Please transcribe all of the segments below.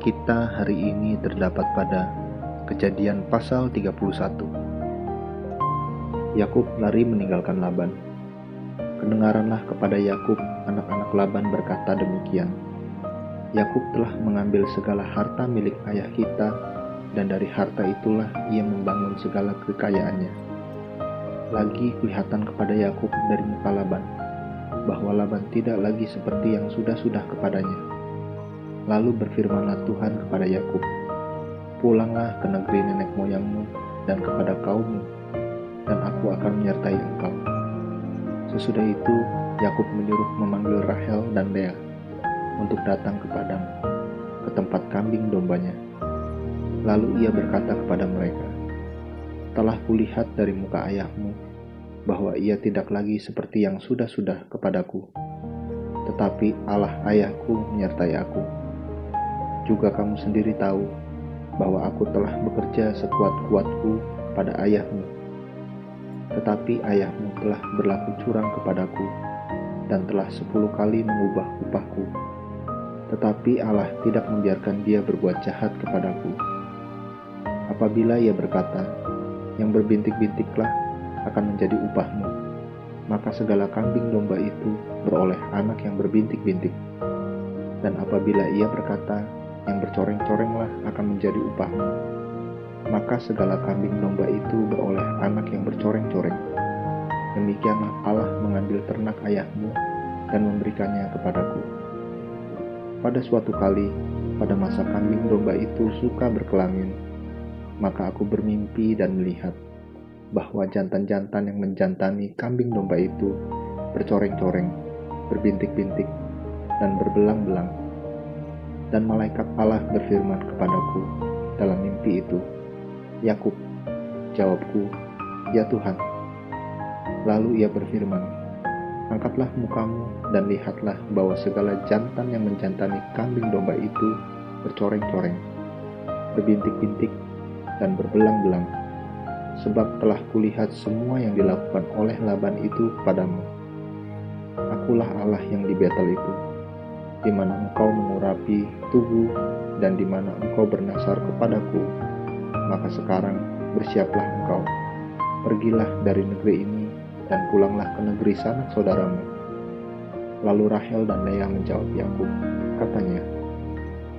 kita hari ini terdapat pada Kejadian pasal 31. Yakub lari meninggalkan Laban. Kedengaranlah kepada Yakub anak-anak Laban berkata demikian. Yakub telah mengambil segala harta milik ayah kita, dan dari harta itulah ia membangun segala kekayaannya. Lagi kelihatan kepada Yakub dari muka Laban, bahwa Laban tidak lagi seperti yang sudah-sudah kepadanya. Lalu berfirmanlah Tuhan kepada Yakub, "Pulanglah ke negeri nenek moyangmu dan kepada kaummu, dan aku akan menyertai engkau." Sesudah itu, Yakub menyuruh memanggil Rahel dan Lea untuk datang ke padang, ke tempat kambing dombanya. Lalu ia berkata kepada mereka, "Telah kulihat dari muka ayahmu bahwa ia tidak lagi seperti yang sudah-sudah kepadaku, tetapi Allah ayahku menyertai aku. Juga kamu sendiri tahu bahwa aku telah bekerja sekuat-kuatku pada ayahmu. Tetapi ayahmu telah berlaku curang kepadaku dan telah 10 kali mengubah upahku. Tetapi Allah tidak membiarkan dia berbuat jahat kepadaku. Apabila ia berkata, 'Yang berbintik-bintiklah akan menjadi upahmu,' maka segala kambing domba itu beroleh anak yang berbintik-bintik. Dan apabila ia berkata, 'Yang bercoreng-corenglah akan menjadi upahmu,' maka segala kambing domba itu beroleh anak yang bercoreng-coreng. Demikianlah Allah mengambil ternak ayahmu dan memberikannya kepadaku. Pada suatu kali, pada masa kambing domba itu suka berkelamin, maka aku bermimpi dan melihat bahwa jantan-jantan yang menjantani kambing domba itu bercoreng-coreng, berbintik-bintik, dan berbelang-belang. Dan malaikat Allah berfirman kepadaku dalam mimpi itu, 'Yakub.' Jawabku, 'Ya Tuhan.' Lalu ia berfirman, 'Angkatlah mukamu dan lihatlah bahwa segala jantan yang menjantani kambing domba itu bercoreng-coreng, berbintik-bintik, dan berbelang-belang. Sebab telah kulihat semua yang dilakukan oleh Laban itu kepadamu. Akulah Allah yang di Betel itu, di mana engkau mengurapi tubuh dan di mana engkau bernasar kepadaku. Maka sekarang bersiaplah engkau, pergilah dari negeri ini dan pulanglah ke negeri sanak saudaramu." Lalu Rahel dan Lea menjawab Yakub, katanya,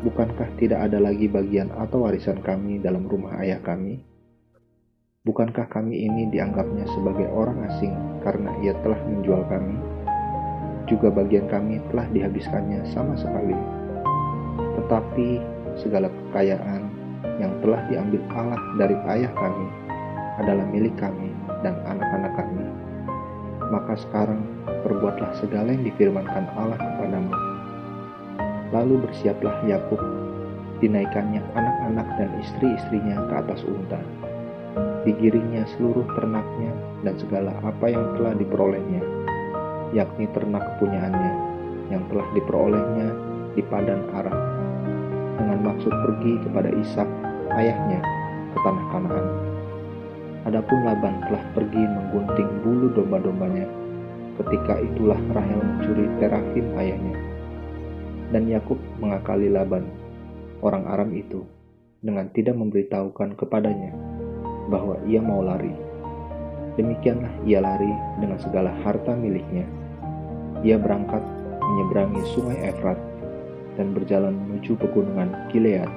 "Bukankah tidak ada lagi bagian atau warisan kami dalam rumah ayah kami? Bukankah kami ini dianggapnya sebagai orang asing karena ia telah menjual kami? Juga bagian kami telah dihabiskannya sama sekali. Tetapi segala kekayaan yang telah diambil Allah dari ayah kami adalah milik kami dan anak-anak kami. Maka sekarang perbuatlah segala yang difirmankan Allah kepadamu." Lalu bersiaplah Yakub, dinaikannya anak-anak dan istri-istrinya ke atas unta, digiringnya seluruh ternaknya dan segala apa yang telah diperolehnya, yakni ternak kepunyaannya yang telah diperolehnya di Padan Aram, dengan maksud pergi kepada Ishak ayahnya ke tanah Kanaan. Adapun Laban telah pergi menggunting bulu domba-dombanya. Ketika itulah Rahel mencuri terafim ayahnya. Dan Yakub mengakali Laban, orang Aram itu, dengan tidak memberitahukan kepadanya bahwa ia mau lari. Demikianlah ia lari dengan segala harta miliknya. Ia berangkat menyeberangi sungai Efrat dan berjalan menuju pegunungan Gilead.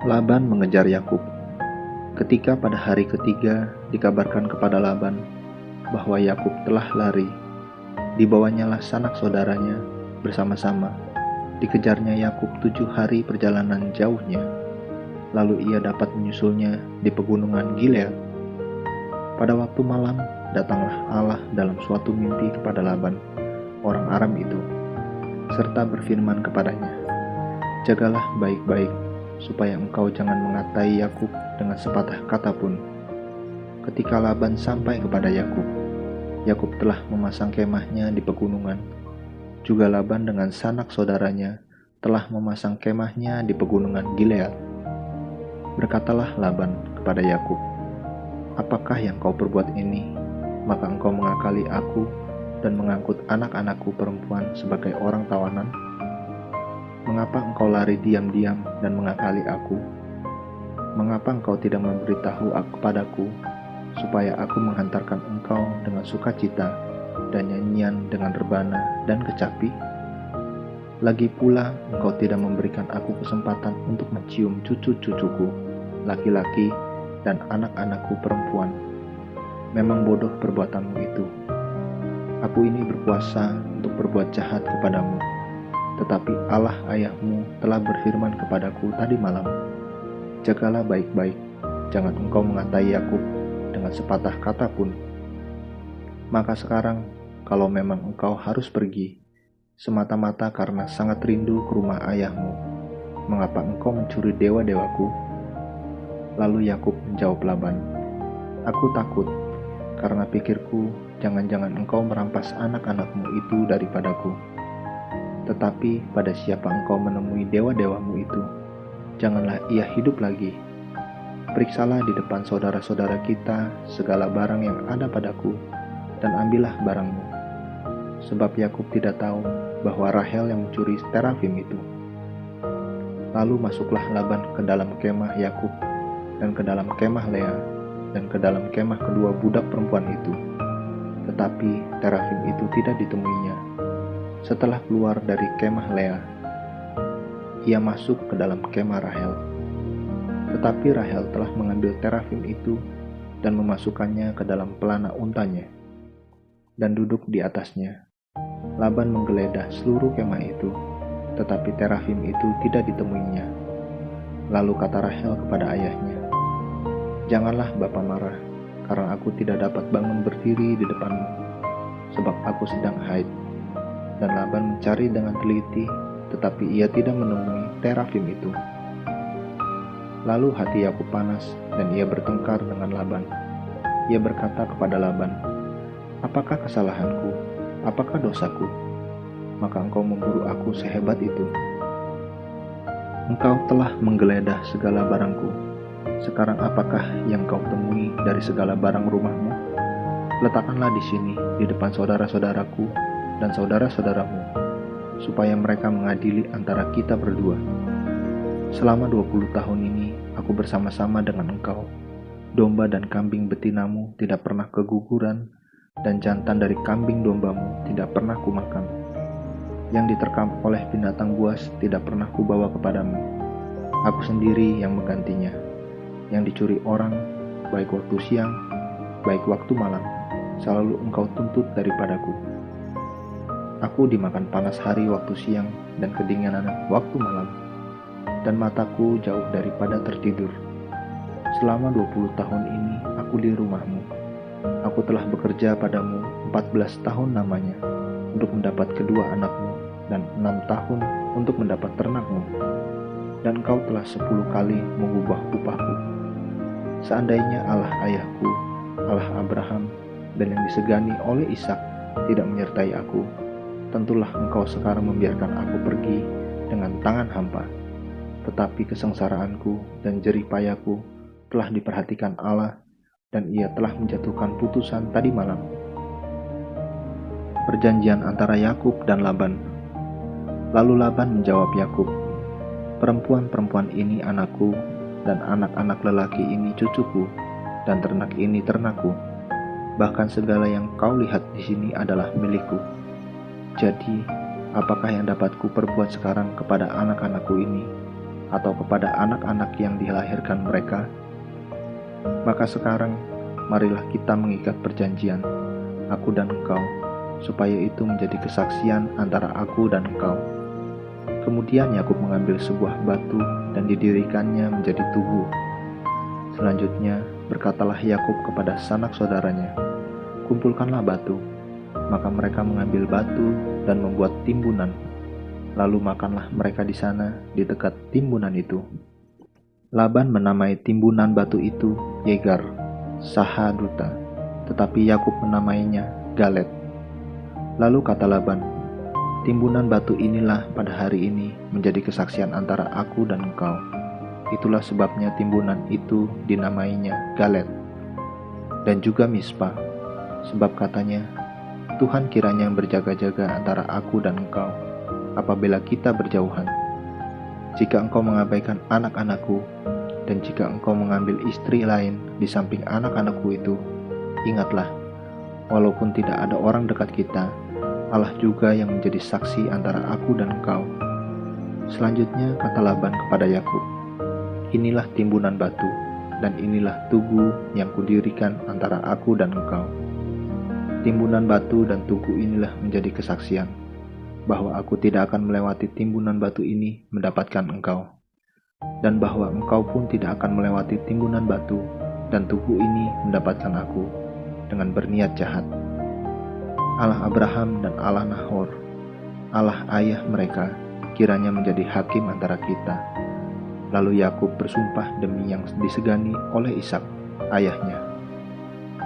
Laban mengejar Yakub. Ketika pada hari ketiga dikabarkan kepada Laban bahwa Yakub telah lari, dibawanyalah sanak saudaranya bersama-sama. Dikejarnya Yakub 7 hari perjalanan jauhnya. Lalu ia dapat menyusulnya di pegunungan Gilead. Pada waktu malam datanglah Allah dalam suatu mimpi kepada Laban, orang Aram itu, serta berfirman kepadanya, "Jagalah baik-baik, supaya engkau jangan mengatai Yakub dengan sepatah kata pun." Ketika Laban sampai kepada Yakub, Yakub telah memasang kemahnya di pegunungan. Juga Laban dengan sanak saudaranya telah memasang kemahnya di pegunungan Gilead. Berkatalah Laban kepada Yakub, "Apakah yang kau perbuat ini? Maka engkau mengakali aku dan mengangkut anak-anakku perempuan sebagai orang tawanan?" Mengapa engkau lari diam-diam dan mengakali aku? Mengapa engkau tidak memberitahu kepadaku, supaya aku menghantarkan engkau dengan sukacita dan nyanyian dengan rebana dan kecapi? Lagi pula engkau tidak memberikan aku kesempatan untuk mencium cucu-cucuku, laki-laki dan anak-anakku perempuan. Memang bodoh perbuatanmu itu. Aku ini berkuasa untuk berbuat jahat kepadamu, tetapi Allah ayahmu telah berfirman kepadaku tadi malam, jagalah baik-baik, jangan engkau mengatai Yakub dengan sepatah kata pun. Maka sekarang, kalau memang engkau harus pergi, semata-mata karena sangat rindu ke rumah ayahmu, mengapa engkau mencuri dewa-dewaku? Lalu Yakub menjawab Laban, aku takut, karena pikirku, jangan-jangan engkau merampas anak-anakmu itu daripadaku. Tetapi pada siapa engkau menemui dewa-dewamu itu, janganlah ia hidup lagi. Periksalah di depan saudara-saudara kita segala barang yang ada padaku, dan ambillah barangmu. Sebab Yakub tidak tahu bahwa Rahel yang mencuri terafim itu. Lalu masuklah Laban ke dalam kemah Yakub, dan ke dalam kemah Lea, dan ke dalam kemah kedua budak perempuan itu. Tetapi terafim itu tidak ditemuinya. Setelah keluar dari kemah Lea, ia masuk ke dalam kemah Rahel. Tetapi Rahel telah mengambil terafim itu dan memasukkannya ke dalam pelana untanya, dan duduk di atasnya. Laban menggeledah seluruh kemah itu, tetapi terafim itu tidak ditemuinya. Lalu kata Rahel kepada ayahnya, janganlah Bapa marah, karena aku tidak dapat bangun berdiri di depanmu, sebab aku sedang haid. Dan Laban mencari dengan teliti, tetapi ia tidak menemui terafim itu. Lalu hati Yakub panas, dan ia bertengkar dengan Laban. Ia berkata kepada Laban, apakah kesalahanku? Apakah dosaku? Maka engkau memburu aku sehebat itu. Engkau telah menggeledah segala barangku. Sekarang apakah yang kau temui dari segala barang rumahmu? Letakkanlah di sini, di depan saudara-saudaraku dan saudara-saudaramu, supaya mereka mengadili antara kita berdua. Selama 20 tahun ini, aku bersama-sama dengan engkau. Domba dan kambing betinamu tidak pernah keguguran, dan jantan dari kambing dombamu tidak pernah kumakan. Yang diterkam oleh binatang buas tidak pernah kubawa kepadamu. Aku sendiri yang menggantinya. Yang dicuri orang, baik waktu siang, baik waktu malam, selalu engkau tuntut daripadaku. Aku dimakan panas hari waktu siang dan kedinginan waktu malam, dan mataku jauh daripada tertidur. Selama 20 tahun ini aku di rumahmu. Aku telah bekerja padamu 14 tahun namanya, untuk mendapat kedua anakmu, dan 6 tahun untuk mendapat ternakmu. Dan engkau telah 10 kali mengubah upahku. Seandainya Allah ayahku, Allah Abraham, dan yang disegani oleh Ishak tidak menyertai aku, tentulah engkau sekarang membiarkan aku pergi dengan tangan hampa. Tetapi kesengsaraanku dan jerih payahku telah diperhatikan Allah, dan ia telah menjatuhkan putusan tadi malam. Perjanjian antara Yakub dan Laban. Lalu Laban menjawab Yakub, perempuan-perempuan ini anakku, dan anak-anak lelaki ini cucuku, dan ternak ini ternakku. Bahkan segala yang kau lihat di sini adalah milikku. Jadi, apakah yang dapat ku perbuat sekarang kepada anak-anakku ini, atau kepada anak-anak yang dilahirkan mereka? Maka sekarang, marilah kita mengikat perjanjian, aku dan engkau, supaya itu menjadi kesaksian antara aku dan engkau. Kemudian Yakub mengambil sebuah batu dan didirikannya menjadi tugu. Selanjutnya berkatalah Yakub kepada sanak saudaranya, kumpulkanlah batu. Maka mereka mengambil batu dan membuat timbunan. Lalu makanlah mereka di sana di dekat timbunan itu. Laban menamai timbunan batu itu Yegar, Sahaduta, tetapi Yakub menamainya Galet. Lalu kata Laban, timbunan batu inilah pada hari ini menjadi kesaksian antara aku dan engkau. Itulah sebabnya timbunan itu dinamainya Galet. Dan juga Mispa, sebab katanya, Tuhan kiranya yang berjaga-jaga antara aku dan engkau, apabila kita berjauhan. Jika engkau mengabaikan anak-anakku, dan jika engkau mengambil istri lain di samping anak-anakku itu, ingatlah, walaupun tidak ada orang dekat kita, Allah juga yang menjadi saksi antara aku dan engkau. Selanjutnya kata Laban kepada Yakub, inilah timbunan batu, dan inilah tugu yang kudirikan antara aku dan engkau. Timbunan batu dan tugu inilah menjadi kesaksian, bahwa aku tidak akan melewati timbunan batu ini mendapatkan engkau, dan bahwa engkau pun tidak akan melewati timbunan batu dan tugu ini mendapatkan aku dengan berniat jahat. Allah Abraham dan Allah Nahor, Allah ayah mereka, kiranya menjadi hakim antara kita. Lalu Yakub bersumpah demi yang disegani oleh Ishak, ayahnya.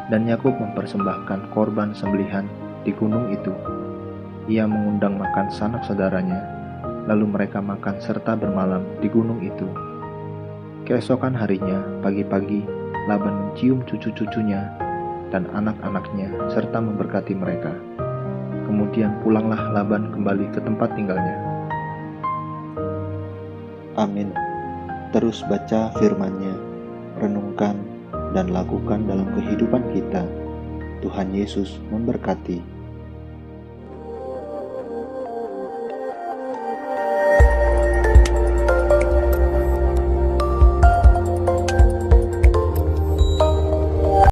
Dan Yakub mempersembahkan korban sembelihan di gunung itu. Ia mengundang makan sanak saudaranya, lalu mereka makan serta bermalam di gunung itu. Keesokan harinya, pagi-pagi, Laban mencium cucu-cucunya dan anak-anaknya serta memberkati mereka. Kemudian pulanglah Laban kembali ke tempat tinggalnya. Amin. Terus baca firman-Nya, renungkan dan lakukan dalam kehidupan kita. Tuhan Yesus memberkati.